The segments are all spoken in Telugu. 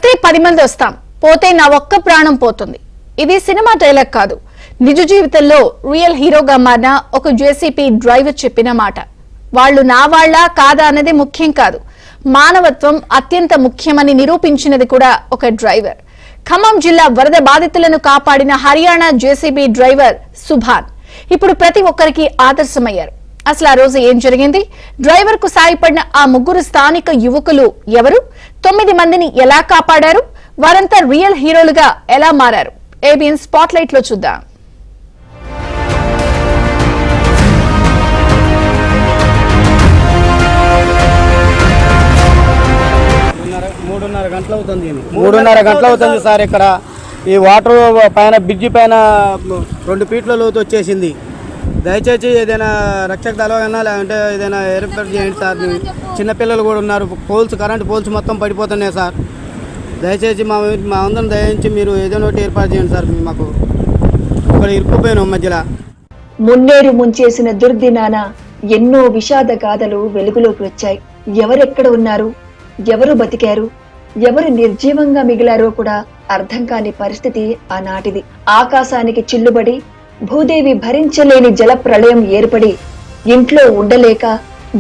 వస్తే 10 మంది వస్తాం, పోతే నా ఒక్క ప్రాణం పోతుంది. ఇది సినిమా డైలాగ్ కాదు, నిజ జీవితంలో రియల్ హీరోగా మారిన ఒక జేసీబీ డ్రైవర్ చెప్పిన మాట. వాళ్ళు నా వాళ్ళ కాదా అన్నది ముఖ్యం కాదు, మానవత్వం అత్యంత ముఖ్యమని నిరూపించినది కూడా ఒక డ్రైవర్. ఖమ్మం జిల్లా వరద బాధితులను కాపాడిన హర్యానా జేసీబీ డ్రైవర్ సుభాన్ ఇప్పుడు ప్రతి ఒక్కరికి ఆదర్శమయ్యారు. అసలు ఆ రోజు ఏం జరిగింది? డ్రైవర్ కు సాయపడిన ఆ ముగ్గురు స్థానిక యువకులు ఎవరు? 9 మందిని ఎలా కాపాడారు? వారంతా రియల్ హీరోలుగా ఎలా మారారు? ఏబిఎన్ స్పాట్ లైట్ లో చూద్దాం. మూడున్నర గంటలు అవుతుంది సార్. ఇక్కడ ఈ వాటర్ పైన బ్రిడ్జి పైన 2 ఫీట్ల లోతు వచ్చేసింది. దయచేసి ఏదైనా రక్షక దళమైనా లేదంటే ఏదైనా ఏర్పాటు చేయండి సార్. చిన్నపిల్లలు కూడా ఉన్నారు, కరెంట్ పోల్స్ మొత్తం పడిపోతున్నాయి సార్. దయచేసి మా అందరం దయించి మీరు ఏదైనా ఒకటి ఏర్పాటు చేయండి సార్. మాకు ఇక్కడ ఇరుక్కుపోయినాం మధ్యలో. మున్నేరు ముంచేసిన దుర్దినాన ఎన్నో విషాద గాథలు వెలుగులోకి వచ్చాయి. ఎవరెక్కడ ఉన్నారు, ఎవరు బతికారు, ఎవరు నిర్జీవంగా మిగిలారో కూడా అర్థం కాని పరిస్థితి ఆనాటిది. ఆకాశానికి చిల్లుబడి భూదేవి భరించలేని జల ప్రళయం ఏర్పడి ఇంట్లో ఉండలేక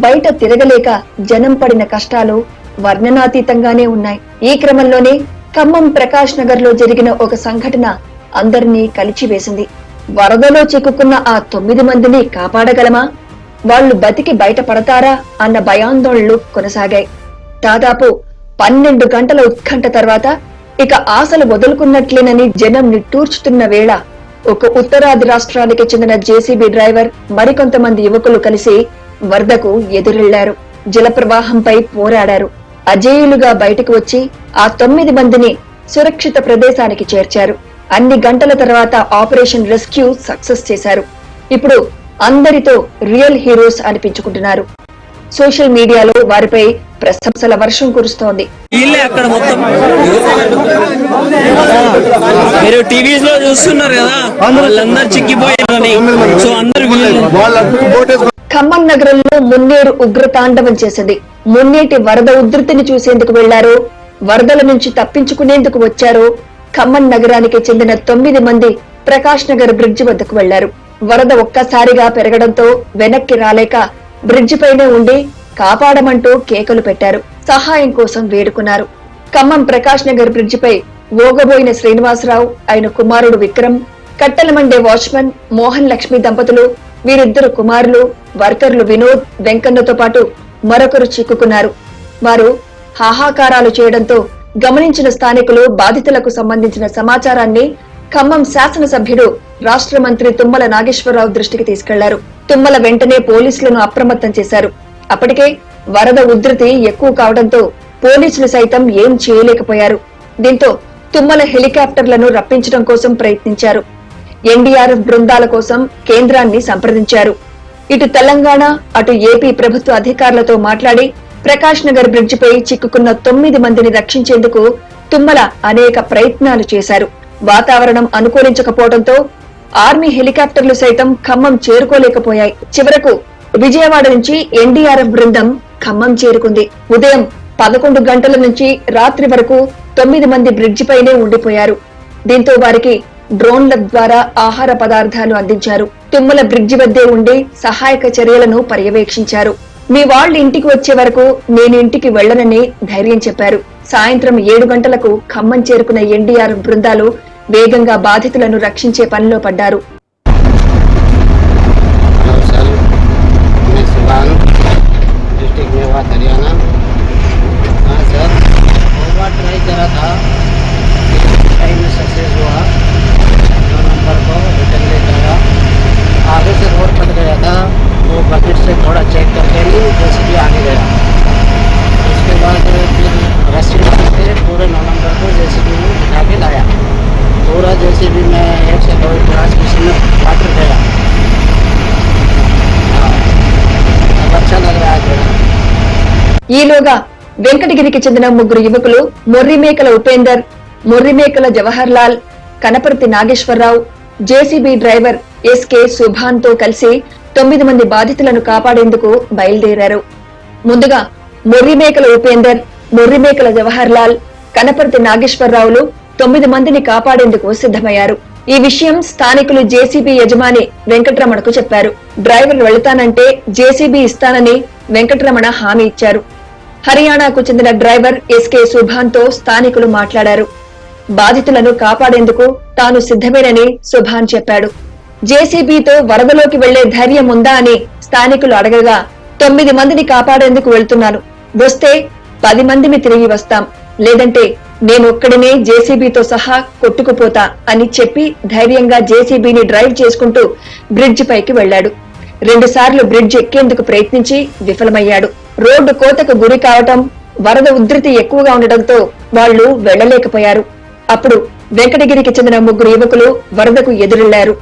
బయట తిరగలేక జనం పడిన కష్టాలు వర్ణనాతీతంగానే ఉన్నాయి. ఈ క్రమంలోనే ఖమ్మం ప్రకాష్ నగర్ లో జరిగిన ఒక సంఘటన అందరినీ కలిచివేసింది. వరదలో చిక్కుకున్న ఆ 9 మందిని కాపాడగలమా, వాళ్లు బతికి బయటపడతారా అన్న భయాందోళనలు కొనసాగాయి. దాదాపు 12 గంటల ఉత్కంఠ తర్వాత ఇక ఆశలు వదులుకున్నట్లేనని జనం నిట్టూర్చుతున్న వేళ ఒక ఉత్తరాది రాష్ట్రానికి చెందిన జేసీబీ డ్రైవర్ మరికొంతమంది యువకులు కలిసి వరదకు ఎదురెళ్లారు. జలప్రవాహంపై పోరాడారు. అజేయులుగా బయటకు వచ్చి ఆ 9 మందిని సురక్షిత ప్రదేశానికి చేర్చారు. అన్ని గంటల తర్వాత ఆపరేషన్ రెస్క్యూ సక్సెస్ చేశారు. ఇప్పుడు అందరితో రియల్ హీరోస్ అనిపించుకుంటున్నారు. సోషల్ మీడియాలో వారిపై ప్రశంసల వర్షం కురుస్తోంది. అక్కడ మొత్తం మీరు టీవీస్ లో చూస్తున్నారు కదా, వాళ్ళందరూ చిక్కిపోయారని. సో అందరూ ఖమ్మం నగరంలో మున్నేరు ఉగ్రతాండవం చేసింది. మున్నేటి వరద ఉధృతిని చూసేందుకు వెళ్లారో, వరదల నుంచి తప్పించుకునేందుకు వచ్చారో ఖమ్మం నగరానికి చెందిన 9 మంది ప్రకాష్ నగర్ బ్రిడ్జి వద్దకు వెళ్లారు. వరద ఒక్కసారిగా పెరగడంతో వెనక్కి రాలేక బ్రిడ్జి పైనే ఉండి కాపాడమంటూ కేకలు పెట్టారు. సహాయం కోసం వేడుకున్నారు. ఖమ్మం ప్రకాష్ నగర్ బ్రిడ్జిపై ఓగబోయిన శ్రీనివాసరావు, ఆయన కుమారుడు విక్రమ్, కట్టెలమండే వాచ్మన్ మోహన్ లక్ష్మి దంపతులు, వీరిద్దరు కుమారులు, వర్కర్లు వినోద్, వెంకన్నతో పాటు మరొకరు చిక్కుకున్నారు. వారు హాహాకారాలు చేయడంతో గమనించిన స్థానికులు బాధితులకు సంబంధించిన సమాచారాన్ని ఖమ్మం శాసనసభ్యుడు రాష్ట్ర మంత్రి తుమ్మల నాగేశ్వరరావు దృష్టికి తీసుకెళ్లారు. తుమ్మల వెంటనే పోలీసులను అప్రమత్తం చేశారు. అప్పటికే వరద ఉధృతి ఎక్కువ కావడంతో పోలీసులు సైతం ఏం చేయలేకపోయారు. దీంతో తుమ్మల హెలికాప్టర్లను రప్పించడం కోసం ప్రయత్నించారు. ఎన్డీఆర్ఎఫ్ బృందాల కోసం కేంద్రాన్ని సంప్రదించారు. ఇటు తెలంగాణ అటు ఏపీ ప్రభుత్వ అధికారులతో మాట్లాడి ప్రకాష్ నగర్ బ్రిడ్జిపై చిక్కుకున్న 9 మందిని రక్షించేందుకు తుమ్మల అనేక ప్రయత్నాలు చేశారు. వాతావరణం అనుకూలించకపోవడంతో ఆర్మీ హెలికాప్టర్లు సైతం ఖమ్మం చేరుకోలేకపోయాయి. చివరకు విజయవాడ నుంచి ఎన్డీఆర్ఎఫ్ బృందం ఖమ్మం చేరుకుంది. ఉదయం 11 గంటల నుంచి రాత్రి వరకు 9 మంది బ్రిడ్జిపైనే ఉండిపోయారు. దీంతో వారికి డ్రోన్ల ద్వారా ఆహార పదార్థాలు అందించారు. తుమ్మల బ్రిడ్జి వద్దే ఉండి సహాయక చర్యలను పర్యవేక్షించారు. మీ వాళ్ళ ఇంటికి వచ్చే వరకు నేను ఇంటికి వెళ్లనని ధైర్యం చెప్పారు. సాయంత్రం 7 గంటలకు ఖమ్మం చేరుకున్న ఎన్డీఆర్ఎఫ్ బృందాలు వేగంగా బాధితులను రక్షించే పనిలో పడ్డారు. आगे से रोड कट गया था, वो बकेट से थोड़ा चेक करके ही जेसीबी आगे गया. उसके बाद फिर रेस्क्यू करके पूरे 9 नंबर को जेसीबी में बिठा के लाया. पूरा जेसीबी में 1 से 2 क्लास किसी में वाटर गया. अब अच्छा लग रहा है थोड़ा. ఈలోగా వెంకటగిరికి చెందిన ముగ్గురు యువకులు Morrimekala Upender, Morrimekala Jawahar Lal, Kanaparthi Nageswara Rao, JCB driver SK Subhan తో కలిసి 9 మంది బాధితులను కాపాడేందుకు బయలుదేరారు. ముందుగా మొర్రిమేకల ఉపేందర్, మొర్రిమేకల జవహర్ లాల్, కనపర్తి నాగేశ్వరరావులు 9 మందిని కాపాడేందుకు సిద్ధమయ్యారు. ఈ విషయం స్థానికులు జేసీబీ యజమాని వెంకటరమణకు చెప్పారు. డ్రైవర్ వెళతానంటే జేసీబీ ఇస్తానని వెంకటరమణ హామీ ఇచ్చారు. హర్యానాకు చెందిన డ్రైవర్ ఎస్కే సుభాన్ తో స్థానికులు మాట్లాడారు. బాధితులను కాపాడేందుకు తాను సిద్ధమేనని సుభాన్ చెప్పాడు. జేసీబీతో వరదలోకి వెళ్లే ధైర్యం ఉందా అని స్థానికులు అడగగా 9 మందిని కాపాడేందుకు వెళ్తున్నాను, వస్తే 10 మందిని తిరిగి వస్తాం, లేదంటే నేనొక్కడినే జేసీబీతో సహా కొట్టుకుపోతా అని చెప్పి ధైర్యంగా జేసీబీని డ్రైవ్ చేసుకుంటూ బ్రిడ్జి పైకి వెళ్లాడు. 2 సార్లు బ్రిడ్జ్ ఎక్కేందుకు ప్రయత్నించి విఫలమయ్యాడు. రోడ్డు కోతకు గురి కావటం, వరద ఉధృతి ఎక్కువగా ఉండటంతో వాళ్లు వెళ్లలేకపోయారు. అప్పుడు వెంకటగిరికి చెందిన 3 యువకులు వరదకు ఎదురెళ్లారు.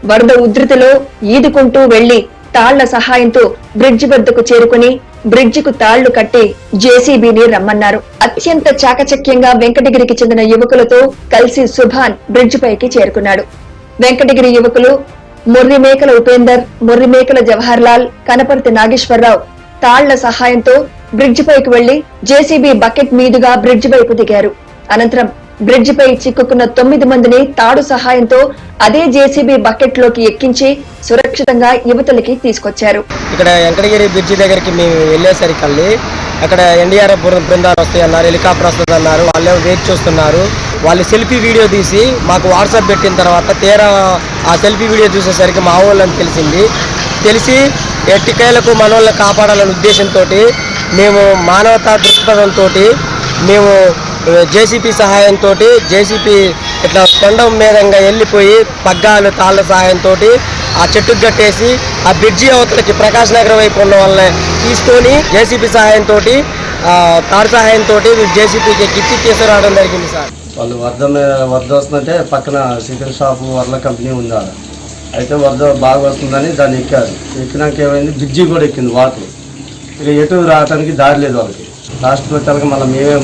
వరద ఉధృతిలో ఈదుకుంటూ వెళ్లి తాళ్ల సహాయంతో బ్రిడ్జి వద్దకు చేరుకుని బ్రిడ్జికు తాళ్లు కట్టి జేసీబీని రమ్మన్నారు. అత్యంత చాకచక్యంగా వెంకటగిరికి చెందిన యువకులతో కలిసి సుభాన్ బ్రిడ్జి పైకి చేరుకున్నాడు. వెంకటగిరి యువకులు మొర్రిమేకల ఉపేందర్, మొర్రిమేకల జవహర్ లాల్, కనపర్తి నాగేశ్వరరావు తాళ్ల సహాయంతో బ్రిడ్జి పైకి వెళ్లి జేసీబీ బకెట్ మీదుగా బ్రిడ్జి వైపు దిగారు. అనంతరం బ్రిడ్జిపై చిక్కుకున్న 9 మందిని తాడు సహాయంతో అదే జేసీబీ బకెట్ లోకి ఎక్కించి సురక్షితంగా యువతలకి తీసుకొచ్చారు. ఇక్కడ వెంకటగిరి బ్రిడ్జి దగ్గరికి మేము వెళ్ళేసరికి అక్కడ ఎన్డీఆర్ఎఫ్ బృందాలు వస్తాయి అన్నారు, హెలికాప్టర్ వస్తుంది అన్నారు. వాళ్ళే వెయిట్ చూస్తున్నారు. వాళ్ళు సెల్ఫీ వీడియో తీసి మాకు వాట్సాప్ పెట్టిన తర్వాత తీరా ఆ సెల్ఫీ వీడియో చూసేసరికి మా వాళ్ళని తెలిసి ఎట్టికాయలకు మన వాళ్ళని కాపాడాలనే ఉద్దేశంతో మేము మానవతా దృక్పథంతో మేము జేసీపీ సహాయంతో జేసీపీ ఇట్లా కొండ మీదంగా వెళ్ళిపోయి పగ్గాలు తాళ్ళ సహాయంతో ఆ చెట్టుకు కట్టేసి ఆ బ్రిడ్జి అవతలకి ప్రకాశ్ నగర్ వైపు ఉన్న వాళ్ళని తీసుకొని జేసీపీ సహాయంతో తాడు సహాయంతో జేసీపీకి ఎక్కించి తీసుకురావడం జరిగింది సార్. వాళ్ళు వరద వస్తుందంటే పక్కన చికెన్ షాపు వరల కంపెనీ ఉంది ఆడ. అయితే వరద బాగా వస్తుందని దాన్ని ఎక్కారు. ఎక్కినాక ఏమైంది, బ్రిడ్జి కూడా ఎక్కింది వాటర్. ఇక ఎటు రావడానికి దారి లేదు వాళ్ళకి. లాస్ట్కి వచ్చాక మళ్ళీ మేమే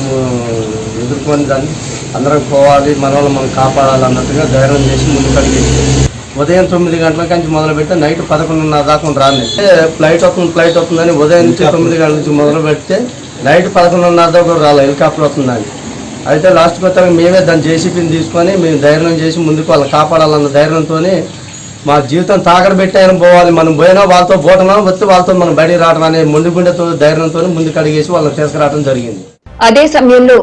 ఎదుర్కొని దాన్ని అందరం పోవాలి, మన వాళ్ళు మనం కాపాడాలి అన్నట్టుగా ధైర్యం చేసి ముందుకు అడిగేసి ఉదయం 9 గంటల నుంచి మొదలు పెడితే నైట్ 11:30 దాకా రాను. ఫ్లైట్ అవుతుందని ఉదయం నుంచి 9 గంటల నుంచి మొదలు పెడితే నైట్ 11:30 దాకా కూడా రాలి, హెలికాప్టర్ వస్తుందని. అయితే లాస్ట్కి వచ్చాక మేమే దాన్ని జేసీబీని తీసుకొని మేము ధైర్యం చేసి ముందుకు వాళ్ళు కాపాడాలన్న ధైర్యంతో మా జీవితం తాకడ పెట్టాయని పోవాలి, మనం పోయినా వాళ్ళతో పోవటం వస్తే వాళ్ళతో మనం బయటికి రావడం అనే మొండిగుండెతో ధైర్యంతో ముందుకు అడిగేసి వాళ్ళని తీసుకురావడం జరిగింది. అదే సమయంలో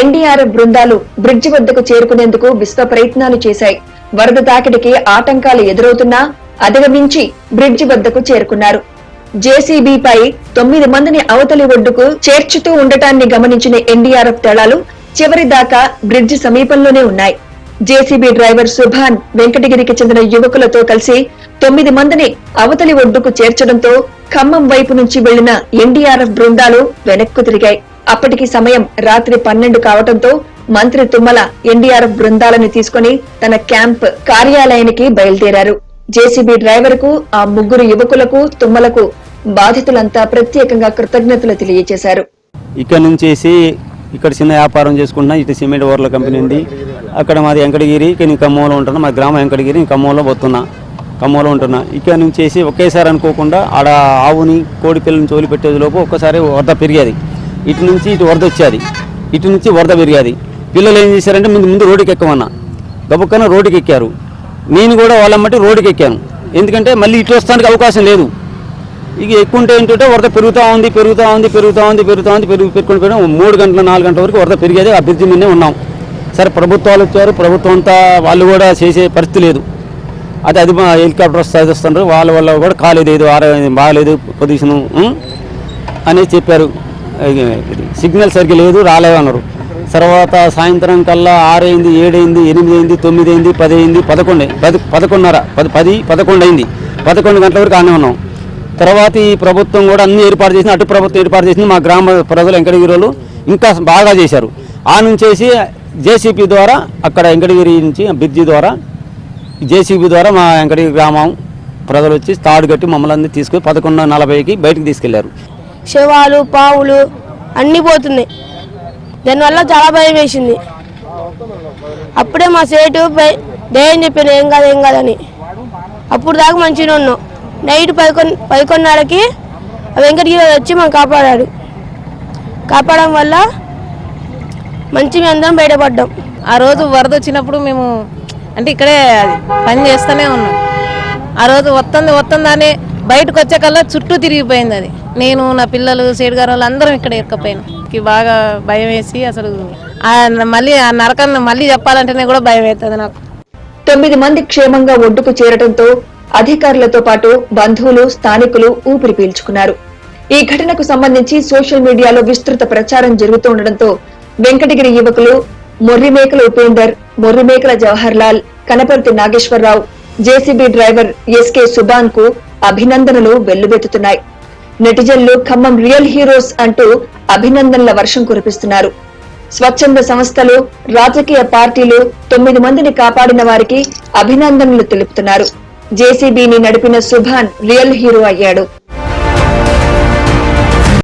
ఎన్డీఆర్ఎఫ్ బృందాలు బ్రిడ్జి వద్దకు చేరుకునేందుకు విశ్వ ప్రయత్నాలు చేశాయి. వరద తాకిడికి ఆటంకాలు ఎదురవుతున్నా అధిగమించి బ్రిడ్జి వద్దకు చేరుకున్నారు. జేసీబీపై 9 మందిని అవతలి ఒడ్డుకు చేర్చుతూ ఉండటాన్ని గమనించిన ఎన్డీఆర్ఎఫ్ దళాలు చివరి దాకా బ్రిడ్జి సమీపంలోనే ఉన్నాయి. జేసీబీ డ్రైవర్ సుభాన్ వెంకటగిరికి చెందిన యువకులతో కలిసి 9 మందిని అవతలి ఒడ్డుకు చేర్చడంతో ఖమ్మం వైపు నుంచి వెళ్లిన ఎన్డీఆర్ఎఫ్ బృందాలు వెనక్కు తిరిగాయి. అప్పటికి సమయం రాత్రి 12 కావడంతో మంత్రి తుమ్మల ఎన్డీఆర్ఎఫ్ బృందాలను తీసుకుని తన క్యాంప్ కార్యాలయానికి బయలుదేరారు. జేసీబీ డ్రైవర్ కు, ఆ 3 యువకులకు, తుమ్మలకు బాధితులంతా ప్రత్యేకంగా కృతజ్ఞతలు తెలియజేశారు. ఇక్కడ నుంచేసి ఇక్కడ చిన్న వ్యాపారం చేసుకుంటున్నా. ఇటు సిమెంట్ ఓవర్ల కంపెనీ ఉంది. అక్కడ మాది వెంకటగిరి, నేను ఖమ్మంలో ఉంటున్నా. మా గ్రామం వెంకటగిరి, నేను ఖమ్మంలో ఉంటున్నా. ఇక్కడ నుంచేసి ఒకేసారి అనుకోకుండా ఆడ ఆవుని కోడి పిల్లని చోలి పెట్టేది లోపు ఒక్కసారి వరద పెరిగేది. ఇటు నుంచి ఇటు వరద వచ్చేది, ఇటు నుంచి వరద పెరిగేది. పిల్లలు ఏం చేశారంటే ముందు రోడ్డుకి ఎక్కమన్నా, గబుక్కన రోడ్డుకి ఎక్కారు. నేను కూడా వాళ్ళమ్మటి రోడ్డుకి ఎక్కాను. ఎందుకంటే మళ్ళీ ఇటు వస్తానికి అవకాశం లేదు. ఇక ఎక్కుంటే ఏంటంటే వరద పెరుగుతూ పెరుగుకొని పోయినా 3 గంటల 4 గంటల వరకు వరద పెరిగేది. ఆ బ్రిడ్జి మీదనే ఉన్నాం. సరే ప్రభుత్వాలు వచ్చారు, ప్రభుత్వం అంతా వాళ్ళు కూడా చేసే పరిస్థితి లేదు. అది హెలికాప్టర్ వస్తున్నారు, వాళ్ళ కూడా కాలేదు, ఏదో బాగాలేదు పొజిషను అని చెప్పారు. సిగ్నల్ సరిగ్గా లేదు, రాలేదన్నారు. తర్వాత సాయంత్రం కల్లా 6 అయింది, 7 అయింది, 8 అయింది, 9 అయింది, 10 అయింది, 11 అయింది. 11 గంటల వరకు ఆనే ఉన్నాం. తర్వాత ఈ ప్రభుత్వం కూడా అన్ని ఏర్పాటు చేసింది, అటు ప్రభుత్వం ఏర్పాటు చేసింది. మా గ్రామ ప్రజలు వెంకటగిరి వాళ్ళు ఇంకా బాగా చేశారు. ఆ నుంచేసి జేసీబీ ద్వారా అక్కడ వెంకటగిరి నుంచి బ్రిడ్జి ద్వారా జేసీబీ ద్వారా మా వెంకటగిరి గ్రామం ప్రజలు వచ్చి తాడు కట్టి మమ్మల్ని అందరినీ తీసుకొని 11:40కి బయటకు తీసుకెళ్లారు. శవాలు, పావులు అన్నీ పోతున్నాయి. దానివల్ల చాలా భయం వేసింది. అప్పుడే మా సేటు ధైర్యం చెప్పాను, ఏం కాదని. అప్పుడు దాకా మంచిగా ఉన్నాం. నైట్ 11:30కి వెంకటగిరి వచ్చి మనం కాపాడాడు. కాపాడడం వల్ల మంచి మేము అందరం బయటపడ్డాం. ఆ రోజు వరద వచ్చినప్పుడు మేము అంటే ఇక్కడే పని చేస్తూనే ఉన్నాం. ఆ రోజు వస్తుందని బయటకు వచ్చే కల్లా చుట్టూ తిరిగిపోయింది అది. నేను నా పిల్లలు సేడుగారు వాళ్ళు అందరం ఇక్కడ ఇరకపోయినాం. బాగా భయం వేసి అసలు మళ్ళీ ఆ నరకాన్ని మళ్ళీ చెప్పాలంటేనే కూడా భయం అవుతుంది నాకు. 9 మంది క్షేమంగా ఒడ్డుకు చేరడంతో అధికారులతో పాటు బంధువులు స్థానికులు ఊపిరి పీల్చుకున్నారు. ఈ ఘటనకు సంబంధించి సోషల్ మీడియాలో విస్తృత ప్రచారం జరుగుతుండటంతో వెంకటగిరి యువకులు Morrimekala Upender, Morrimekala Jawahar Lal, Kanaparthi Nageswara Rao, JCB driver SK Suban కు అభినందనలు వెల్లువెత్తుతున్నాయి. నెటిజన్లు ఖమ్మం రియల్ హీరోస్ అంటూ అభినందనల వర్షం కురిపిస్తున్నారు. స్వచ్ఛంద సంస్థలు, రాజకీయ పార్టీలు 9 మందిని కాపాడిన వారికి అభినందనలు తెలుపుతున్నారు. జేసీబీని నడిపిన సుభాన్ రియల్ హీరో అయ్యాడు.